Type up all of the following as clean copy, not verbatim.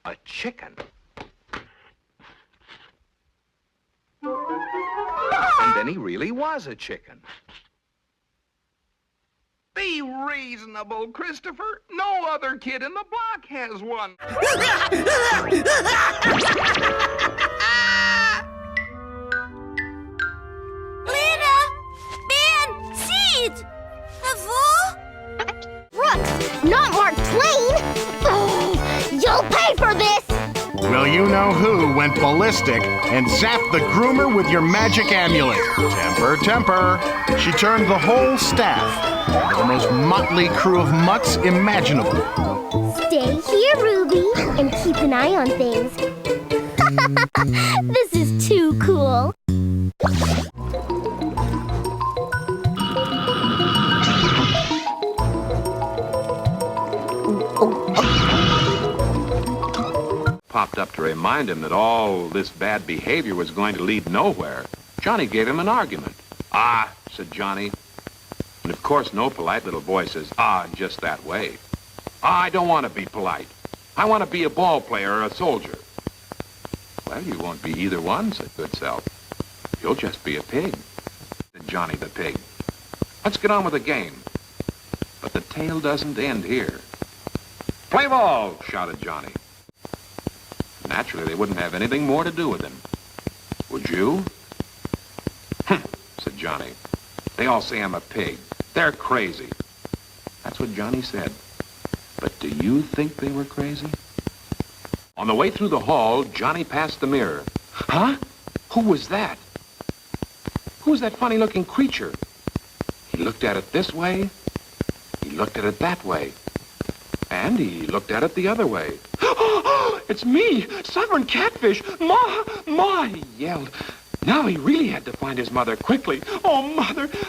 A chicken? And then he really was a chicken. Be reasonable, Christopher. No other kid in the block has one. Lena! Ben! Sid! Avô? Brooks, not Mark Twain! Oh, you'll pay for this! Well, you know who went ballistic and zapped the groomer with your magic amulet. Temper, temper. She turned the whole staff into the most motley crew of mutts imaginable. Stay here, Ruby, and keep an eye on things. This is too cool. Popped up to remind him that all this bad behavior was going to lead nowhere. Johnny gave him an argument. Ah, said Johnny. And of course, no polite little boy says, ah, just that way. Ah, I don't want to be polite. I want to be a ball player or a soldier. Well, you won't be either one, said Good Self. You'll just be a pig, said Johnny the pig. Let's get on with the game. But the tale doesn't end here. Play ball, shouted Johnny. Naturally, they wouldn't have anything more to do with him. Would you? Said Johnny. They all say I'm a pig. They're crazy. That's what Johnny said. But do you think they were crazy? On the way through the hall, Johnny passed the mirror. Huh? Who was that? Who was that funny-looking creature? He looked at it this way. He looked at it that way. And he looked at it the other way. It's me, Stubborn Catfish. Ma, he yelled. Now he really had to find his mother quickly. Oh,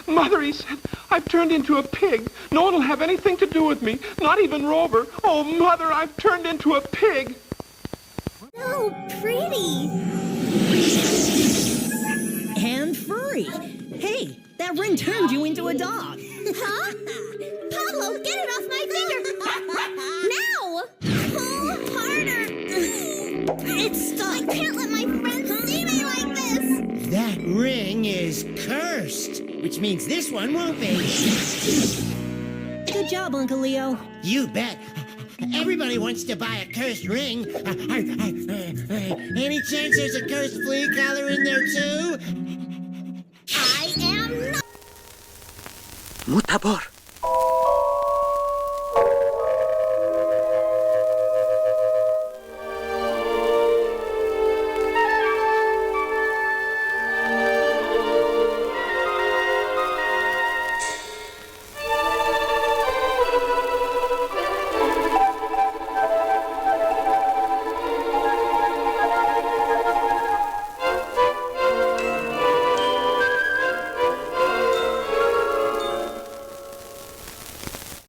Mother, he said, I've turned into a pig. No one will have anything to do with me, not even Rover. Oh, Mother, I've turned into a pig. So pretty. And furry. Hey, that ring turned you into a dog. Huh? Pablo, get it off my finger! Now! Pull harder! It's stuck. I can't let my friends see me like this! That ring is cursed, which means this one won't be. Good job, Uncle Leo. You bet. Everybody wants to buy a cursed ring. Any chance there's a cursed flea collar in there too? I am not... Mutabor.